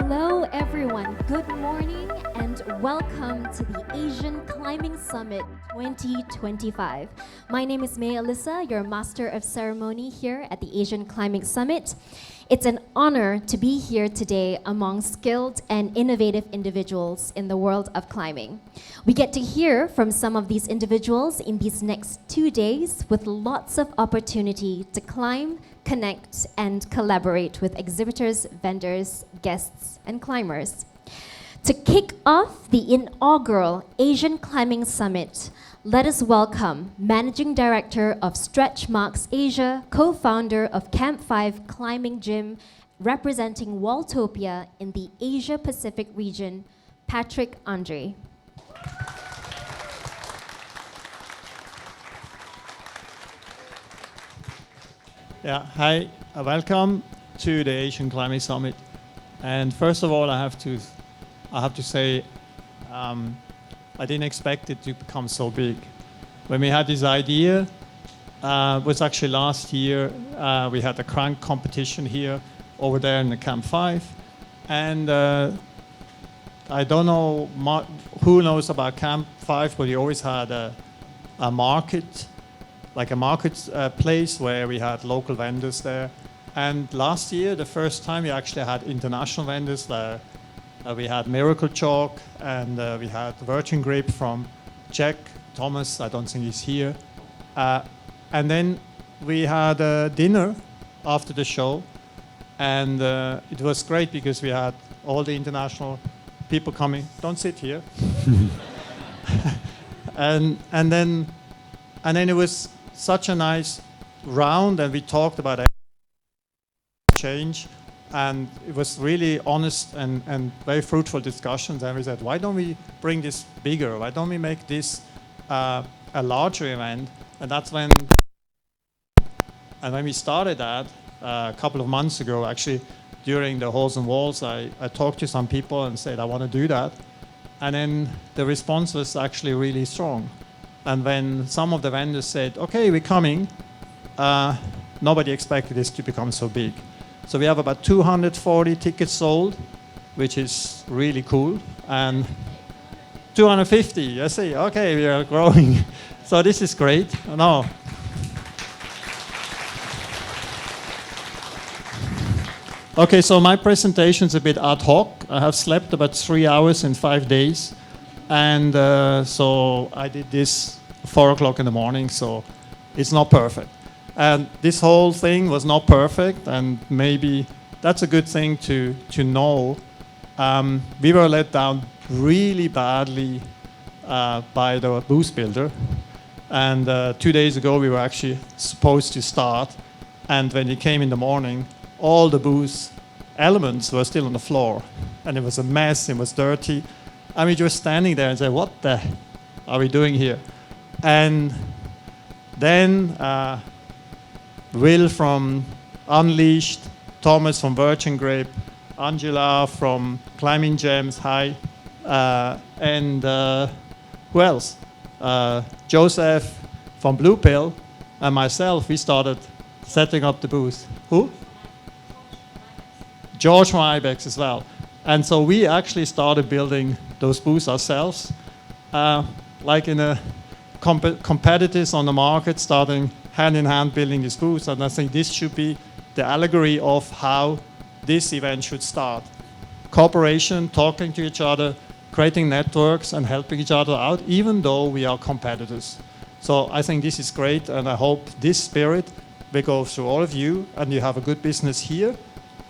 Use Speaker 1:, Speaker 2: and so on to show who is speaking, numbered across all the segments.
Speaker 1: Hello everyone, good morning and welcome to the Asian Climbing Summit 2025. My name is May Alyssa, your Master of Ceremony here at the Asian Climbing Summit. It's an honor to be here today among skilled and innovative individuals in the world of climbing. We get to hear from some of these individuals in these next 2 days with lots of opportunity to climb, connect, and collaborate with exhibitors, vendors, guests, and climbers. To kick off the inaugural Asian Climbing Summit, let us welcome Managing Director of Stretchmark Asia, co-founder of Camp 5 Climbing Gym, representing Walltopia in the Asia Pacific region, Patrick Andrey.
Speaker 2: Yeah, hi, welcome to the Asian Climbing Summit. And first of all, I have to say, I didn't expect it to become so big. When we had this idea, it was actually last year, we had a crank competition here, over there in the Camp 5. And I don't know who knows about Camp 5, but we always had a market, like a market place where we had local vendors there. And last year, the first time, we actually had international vendors there. We had Miracle Chalk, and we had Virgin Grip from Czech. Thomas, I don't think he's here. And then we had a dinner after the show, and it was great because we had all the international people coming. Don't sit here. and then it was such a nice round, and we talked about change. And it was really honest and very fruitful discussions. And we said, why don't we bring this bigger? Why don't we make this a larger event? And that's when we started that a couple of months ago, actually, during the Halls and Walls, I talked to some people and said, I want to do that. And then the response was actually really strong. And when some of the vendors said, okay, we're coming, nobody expected this to become so big. So we have about 240 tickets sold, which is really cool. And 250, I see, okay, we are growing. So this is great. No. Okay, so my presentation is a bit ad hoc. I have slept about 3 hours in 5 days. And so I did this 4 o'clock in the morning, so it's not perfect. And this whole thing was not perfect, and maybe that's a good thing to know. We were let down really badly by the booth builder. And 2 days ago, we were actually supposed to start. And when he came in the morning, all the booth elements were still on the floor. And it was a mess, it was dirty. And we were standing there and said, what the are we doing here? And then Will from Unleashed, Thomas from Virgin Grip, Angela from Climbing Gems, hi, and who else? Joseph from Blue Pill, and myself, we started setting up the booth. Who? George from Ibex as well. And so we actually started building those booths ourselves, like in a competitors on the market starting hand in hand building these booths. And I think this should be the allegory of how this event should start. Cooperation, talking to each other, creating networks and helping each other out, even though we are competitors. So I think this is great, and I hope this spirit will go through all of you, and you have a good business here,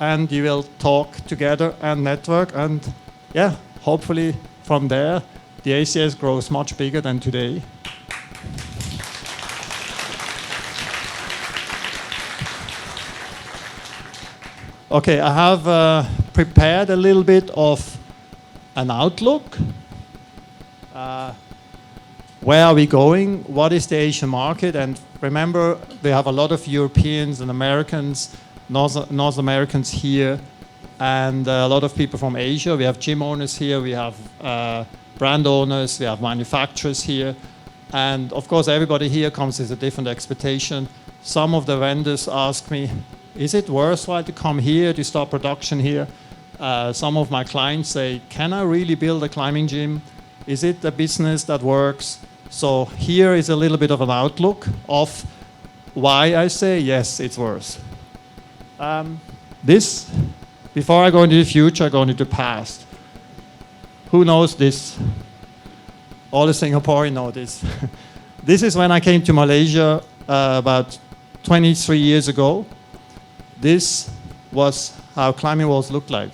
Speaker 2: and you will talk together and network, and yeah, hopefully from there, the ACS grows much bigger than today. Okay, I have prepared a little bit of an outlook. Where are we going? What is the Asian market? And remember, we have a lot of Europeans and Americans, North Americans here, and a lot of people from Asia. We have gym owners here, we have brand owners, we have manufacturers here. And of course, everybody here comes with a different expectation. Some of the vendors ask me, is it worthwhile to come here, to start production here? Some of my clients say, can I really build a climbing gym? Is it a business that works? So here is a little bit of an outlook of why I say, yes, it's worse. This, before I go into the future, I go into the past. Who knows this? All the Singaporeans know this. This is when I came to Malaysia about 23 years ago. This was how climbing walls looked like.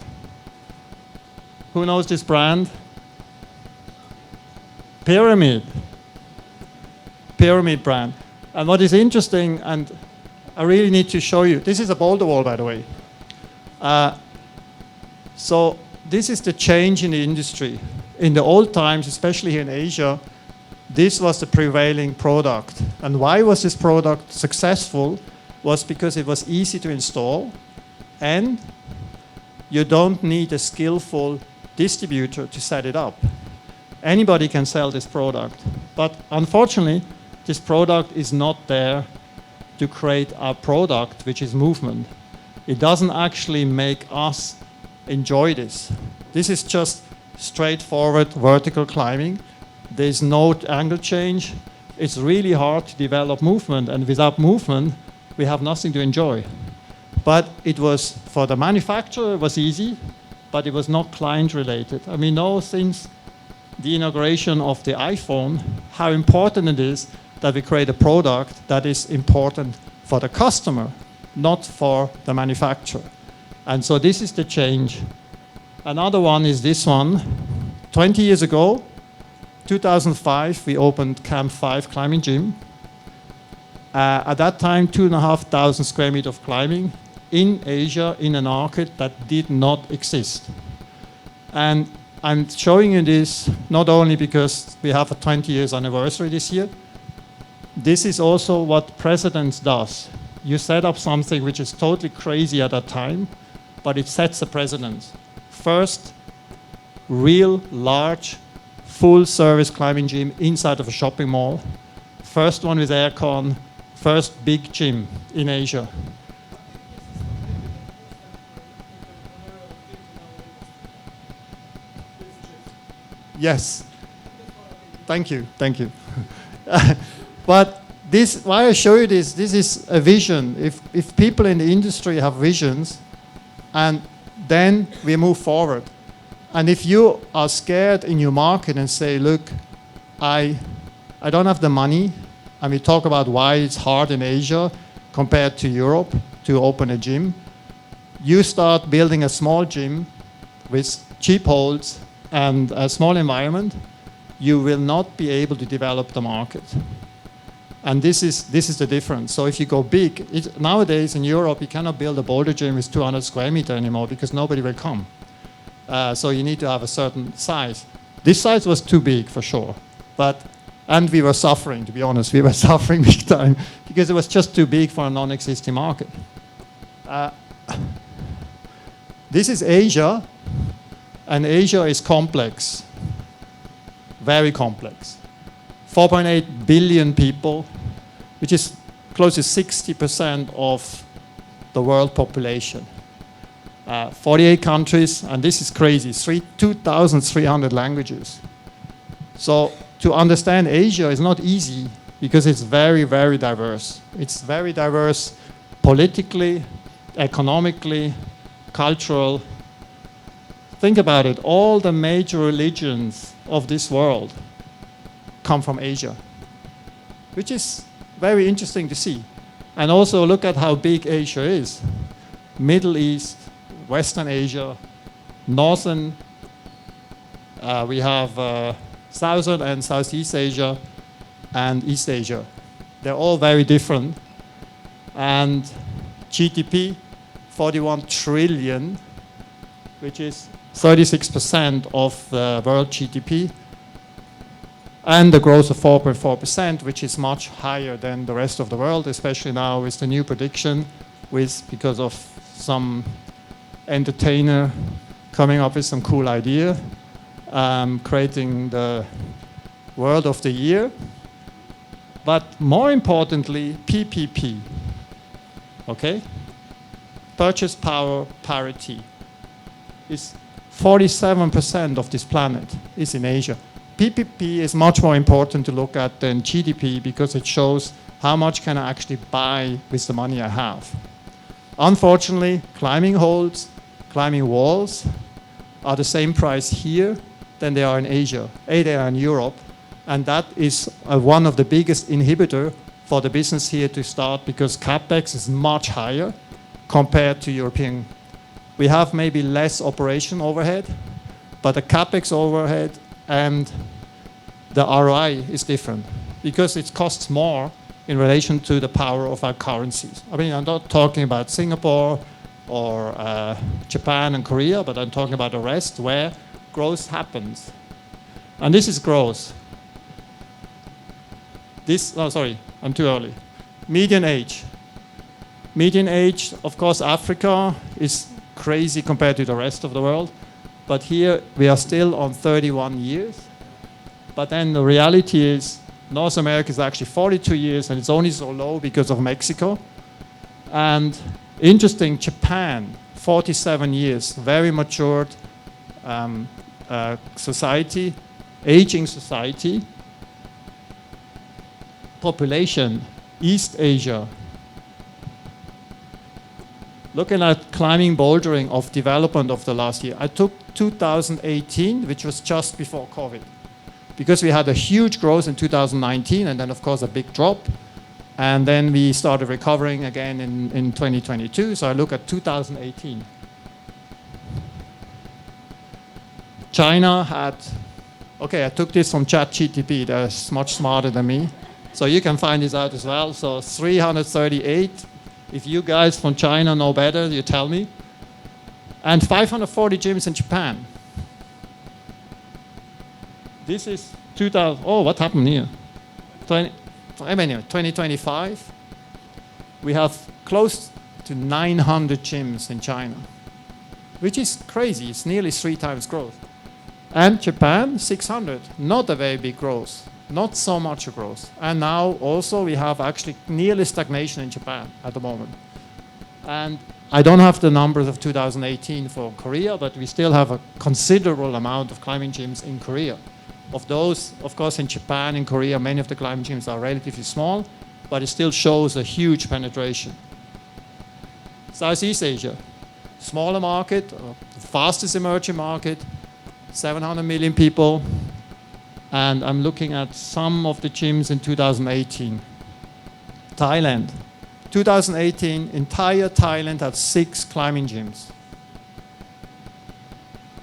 Speaker 2: Who knows this brand? Pyramid. Pyramid brand. And what is interesting, and I really need to show you, this is a boulder wall, by the way. So this is the change in the industry. In the old times, especially here in Asia, this was the prevailing product. And why was this product successful? Was because it was easy to install, and you don't need a skillful distributor to set it up. Anybody can sell this product. But unfortunately, this product is not there to create a product which is movement. It doesn't actually make us enjoy this. This is just straightforward vertical climbing. There's no angle change. It's really hard to develop movement, and without movement, we have nothing to enjoy. But it was, for the manufacturer, it was easy, but it was not client related. And we know since the inauguration of the iPhone how important it is that we create a product that is important for the customer, not for the manufacturer. And so this is the change. Another one is this one. 20 years ago, 2005, we opened Camp 5 climbing gym. At that time, 2,500 square meters of climbing in Asia in a market that did not exist. And I'm showing you this not only because we have a 20 years anniversary this year. This is also what presidents does. You set up something which is totally crazy at that time, but it sets a precedent. First, real large, full-service climbing gym inside of a shopping mall. First one with aircon. First big gym in Asia. Yes. Thank you. Thank you. But this, why I show you this is a vision. If people in the industry have visions, and then we move forward. And if you are scared in your market and say, look, I don't have the money, and we talk about why it's hard in Asia compared to Europe to open a gym, you start building a small gym with cheap holds and a small environment, you will not be able to develop the market. And this is the difference. So if you go big, nowadays in Europe, you cannot build a boulder gym with 200 square meters anymore because nobody will come. So you need to have a certain size. This size was too big for sure. And we were suffering, to be honest. We were suffering big time because it was just too big for a non-existing market. This is Asia, and Asia is complex, very complex. 4.8 billion people, which is close to 60% of the world population. 48 countries, and this is crazy, 2,300 languages. So to understand Asia is not easy because it's very, very diverse. It's very diverse politically, economically, cultural. Think about it, all the major religions of this world come from Asia, which is very interesting to see. And also look at how big Asia is. Middle East, Western Asia, Northern, we have Southern and Southeast Asia, and East Asia. They're all very different. And GDP, 41 trillion, which is 36% of the world GDP. And the growth of 4.4%, which is much higher than the rest of the world, especially now with the new prediction, because of some entertainer coming up with some cool idea, creating the word of the year. But more importantly, PPP, okay? Purchase power parity. is 47% of this planet is in Asia. PPP is much more important to look at than GDP because it shows how much can I actually buy with the money I have. Unfortunately, climbing holds, climbing walls are the same price here than they are in Asia. They are in Europe, and that is one of the biggest inhibitor for the business here to start because capex is much higher compared to European. We have maybe less operation overhead, but the capex overhead and the ROI is different because it costs more in relation to the power of our currencies. I mean, I'm not talking about Singapore or Japan and Korea, but I'm talking about the rest where growth happens. And this is growth. Sorry, I'm too early. Median age. Median age, of course, Africa is crazy compared to the rest of the world. But here we are still on 31 years. But then the reality is North America is actually 42 years, and it's only so low because of Mexico. And interesting, Japan, 47 years, very matured society, aging society. Population, East Asia. Looking at climbing bouldering of development of the last year, I took 2018, which was just before COVID. Because we had a huge growth in 2019 and then of course a big drop. And then we started recovering again in 2022. So I look at 2018. China had, okay, I took this from ChatGPT, they're much smarter than me. So you can find this out as well. So 338, if you guys from China know better, you tell me. And 540 gyms in Japan. This is 2000, oh, what happened here? 2025, we have close to 900 gyms in China, which is crazy. It's nearly 3 times growth. And Japan, 600, not a very big growth, not so much a growth. And now also we have actually nearly stagnation in Japan at the moment. And I don't have the numbers of 2018 for Korea, but we still have a considerable amount of climbing gyms in Korea. Of those, of course, in Japan and Korea, many of the climbing gyms are relatively small, but it still shows a huge penetration. Southeast Asia, smaller market, the fastest emerging market, 700 million people, and I'm looking at some of the gyms in 2018. Thailand, 2018, entire Thailand had 6 climbing gyms.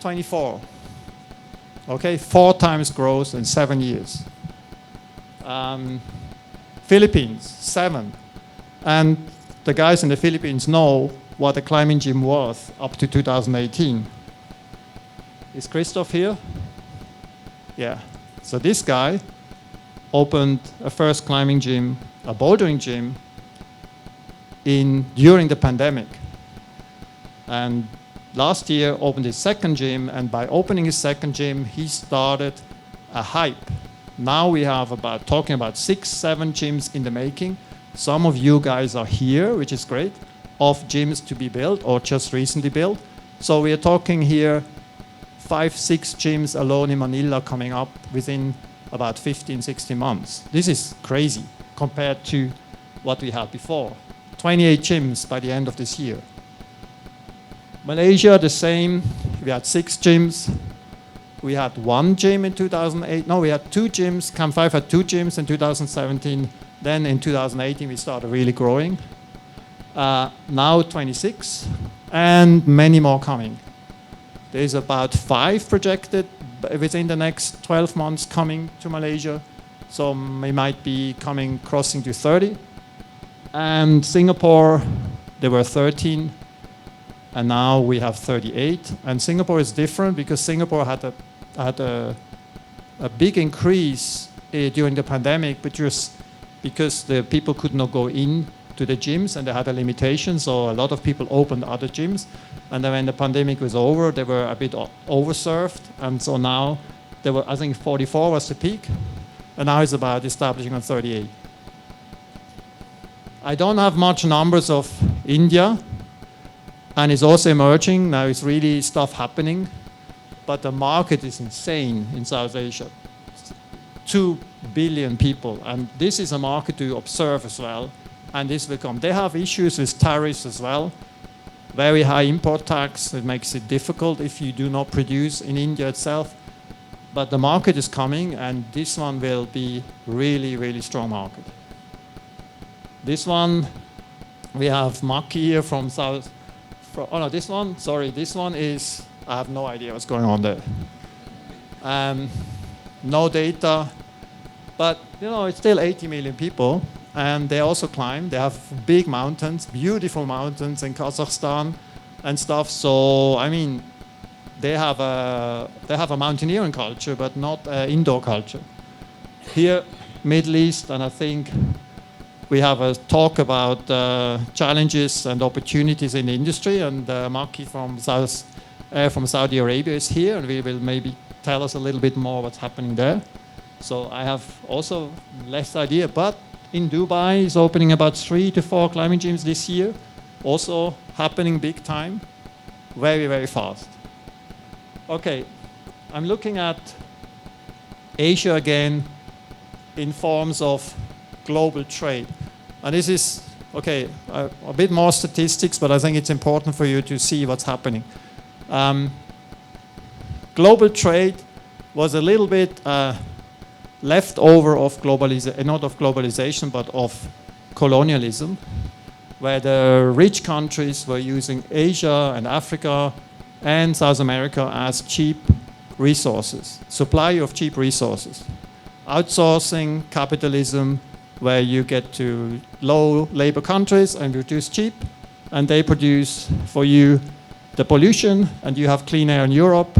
Speaker 2: 24. Okay, 4 times growth in 7 years. Philippines, 7. And the guys in the Philippines know what a climbing gym was up to 2018. Is Christoph here? Yeah. So this guy opened a first climbing gym, a bouldering gym, during the pandemic. And last year opened his second gym, and by opening his second gym, he started a hype. Now we have talking about 6, 7 gyms in the making. Some of you guys are here, which is great, of gyms to be built or just recently built. So we are talking here 5, 6 gyms alone in Manila coming up within about 15, 16 months. This is crazy compared to what we had before. 28 gyms by the end of this year. Malaysia, the same. We had 6 gyms. We had 1 gym in 2008. No, we had 2 gyms. Camp 5 had 2 gyms in 2017. Then in 2018, we started really growing. Now 26, and many more coming. There's about 5 projected within the next 12 months coming to Malaysia. So we might be crossing to 30. And Singapore, there were 13. And now we have 38. And Singapore is different because Singapore had a big increase during the pandemic, but just because the people could not go in to the gyms and they had a limitation. So a lot of people opened other gyms. And then when the pandemic was over, they were a bit overserved. And so now there were, I think 44 was the peak. And now it's about establishing on 38. I don't have much numbers of India. And it's also emerging. Now it's really stuff happening. But the market is insane in South Asia. 2 billion people. And this is a market to observe as well. And this will come. They have issues with tariffs as well. Very high import tax. It makes it difficult if you do not produce in India itself. But the market is coming, and this one will be really, really strong market. This one, we have Maki here from South. Oh no, this one, sorry, this one is, I have no idea what's going on there. No data, but you know, it's still 80 million people, and they also climb. They have big mountains, beautiful mountains in Kazakhstan and stuff. So I mean, they have a mountaineering culture, but not indoor culture. Here, Middle East, and I think we have a talk about challenges and opportunities in the industry, and Maki from Saudi Arabia is here, and we will maybe tell us a little bit more what's happening there. So I have also less idea, but in Dubai is opening about 3 to 4 climbing gyms this year, also happening big time, very, very fast. Okay, I'm looking at Asia again in forms of global trade. And this is, okay, a bit more statistics, but I think it's important for you to see what's happening. Global trade was a little bit left over of globalization, not of globalization, but of colonialism, where the rich countries were using Asia and Africa and South America as cheap resources, supply of cheap resources. Outsourcing capitalism, where you get to low labor countries and produce cheap, and they produce for you the pollution, and you have clean air in Europe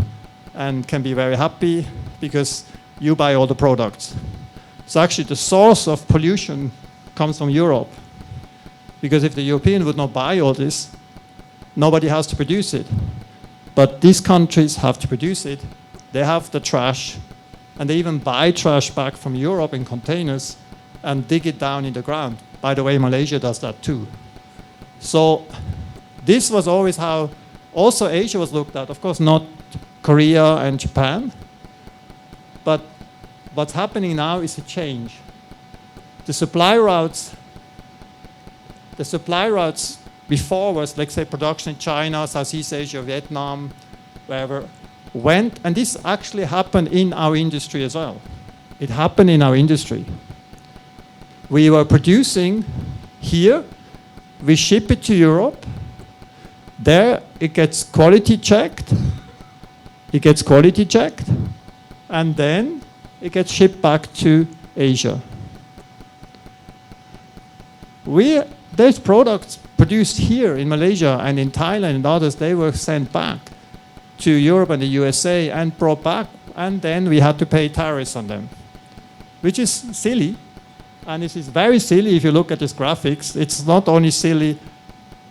Speaker 2: and can be very happy because you buy all the products. So actually the source of pollution comes from Europe, because if the European would not buy all this, nobody has to produce it. But these countries have to produce it. They have the trash, and they even buy trash back from Europe in containers and dig it down in the ground. By the way, Malaysia does that too. So this was always how also Asia was looked at. Of course, not Korea and Japan. But what's happening now is a change. The supply routes before was, let's say, production in China, Southeast Asia, Vietnam, wherever, went, and this actually happened in our industry as well. It happened in our industry. We were producing here, we ship it to Europe, there it gets quality checked, and then it gets shipped back to Asia. Those products produced here in Malaysia and in Thailand and others, they were sent back to Europe and the USA and brought back, and then we had to pay tariffs on them, which is silly. And this is very silly if you look at these graphics. It's not only silly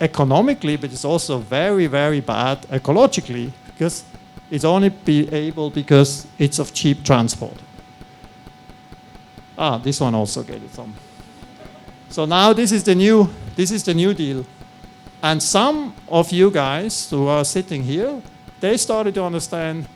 Speaker 2: economically, but it's also very, very bad ecologically, because it's only able because it's of cheap transport. This one also gave it some. So now this is the new deal. And some of you guys who are sitting here, they started to understand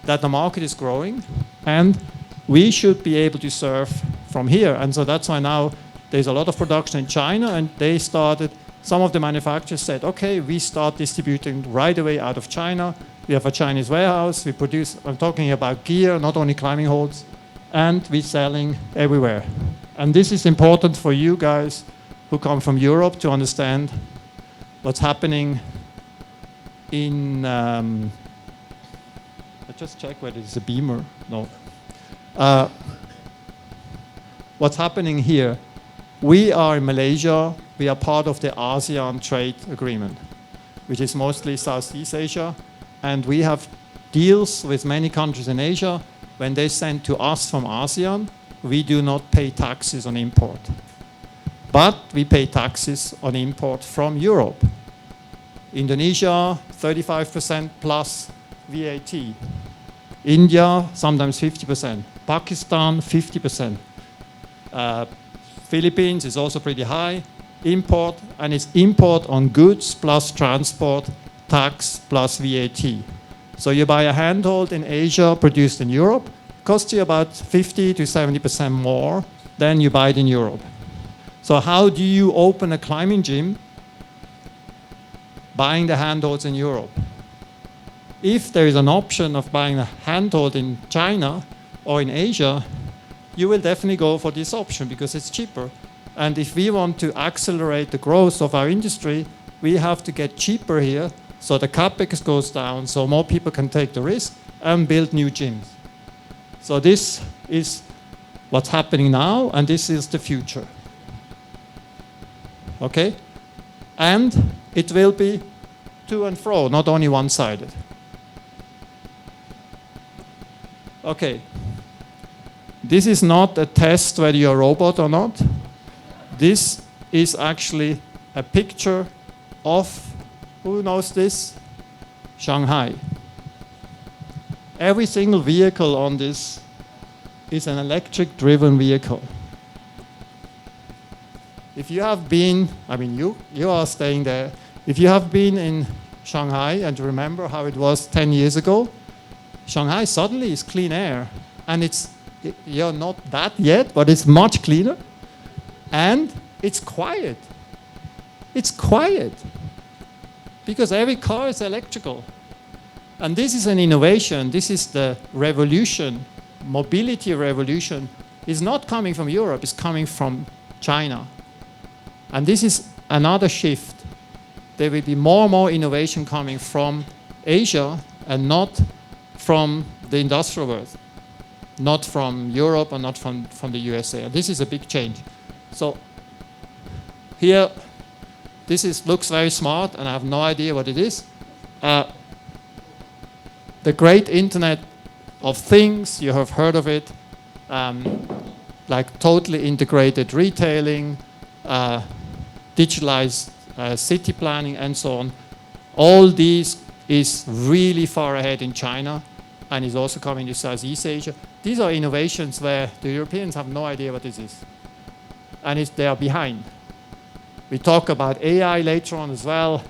Speaker 2: that the market is growing and we should be able to serve from here. And so that's why now there's a lot of production in China, and they started, some of the manufacturers said, okay, we start distributing right away out of China. We have a Chinese warehouse, we produce, I'm talking about gear, not only climbing holds, and we're selling everywhere. And this is important for you guys who come from Europe to understand what's happening in, I just check whether it's a beamer, no. What's happening here? We are in Malaysia, we are part of the ASEAN trade agreement, which is mostly Southeast Asia, and we have deals with many countries in Asia. When they send to us from ASEAN, we do not pay taxes on import. But we pay taxes on import from Europe. Indonesia, 35% plus VAT. India, sometimes 50%. Pakistan, 50%. Philippines is also pretty high. import, and it's import on goods plus transport, tax plus VAT. So you buy a handhold in Asia produced in Europe, costs you about 50 to 70% more than you buy it in Europe. So how do you open a climbing gym? Buying the handholds in Europe. If there is an option of buying a handhold in China or in Asia, you will definitely go for this option because it's cheaper. And if we want to accelerate the growth of our industry, we have to get cheaper here so the capex goes down so more people can take the risk and build new gyms. So this is what's happening now, and this is the future. Okay? And it will be to and fro, not only one-sided. Okay. This is not a test whether you're a robot or not. This is actually a picture of, who knows this? Shanghai. Every single vehicle on this is an electric-driven vehicle. If you have been, I mean, you are staying there. If you have been in Shanghai and remember how it was 10 years ago, Shanghai suddenly is clean air. And you're not that yet, but it's much cleaner. And it's quiet. It's quiet. Because every car is electrical. And this is an innovation. This is the revolution. Mobility revolution is not coming from Europe, it's coming from China. And this is another shift. There will be more and more innovation coming from Asia and not from the industrial world. Not from Europe and not from the USA. This is a big change. So here, looks very smart, and I have no idea what it is. The great Internet of Things, you have heard of it, like totally integrated retailing, digitalized city planning, and so on. All these is really far ahead in China, and is also coming to Southeast Asia. These are innovations where the Europeans have no idea what this is. And they are behind. We talk about AI later on as well.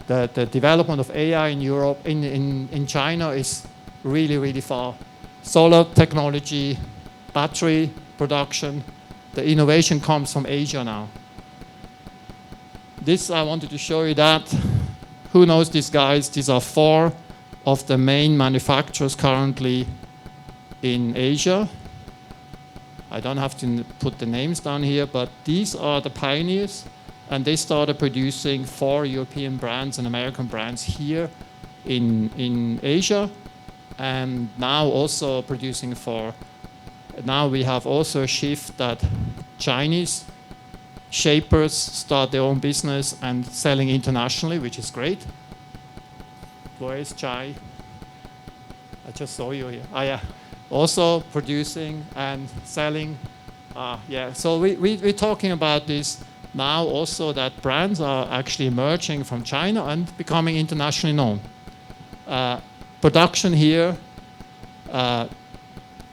Speaker 2: The development of AI in Europe, in China is really, really far. Solar technology, battery production, the innovation comes from Asia now. This, I wanted to show you that. Who knows these guys? These are 4 of the main manufacturers currently in Asia. I don't have to put the names down here, but these are the pioneers, and they started producing 4 European brands and American brands here in Asia, and now also producing now we have also a shift that Chinese shapers start their own business and selling internationally, which is great. Where is Chai? I just saw you here. Yeah. Also producing and selling. Yeah. So we're talking about this now also, that brands are actually emerging from China and becoming internationally known. Production here,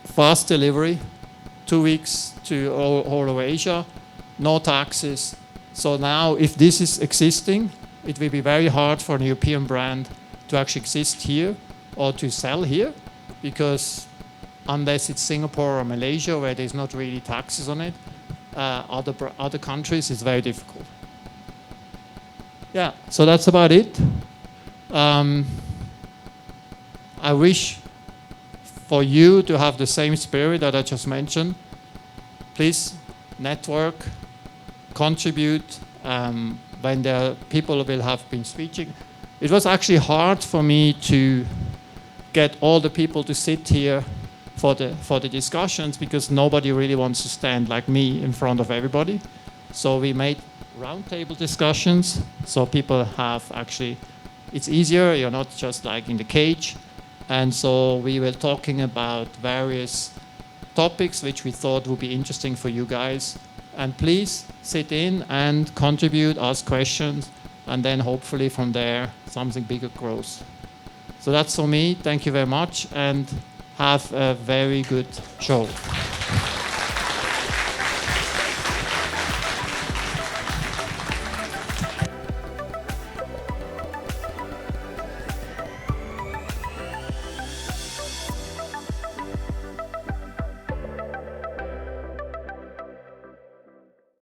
Speaker 2: fast delivery, 2 weeks to all over Asia, no taxes. So now if this is existing, it will be very hard for a European brand to actually exist here or to sell here, because unless it's Singapore or Malaysia where there's not really taxes on it, other countries it's very difficult. Yeah, so that's about it. I wish for you to have the same spirit that I just mentioned. Please network, contribute when people will have been speaking. It was actually hard for me to get all the people to sit here for the discussions, because nobody really wants to stand like me in front of everybody. So we made roundtable discussions, so people have actually, it's easier, you're not just like in the cage. And so we were talking about various topics which we thought would be interesting for you guys. And please sit in and contribute, ask questions, and then hopefully from there something bigger grows. So that's for me. Thank you very much, and have a very good show.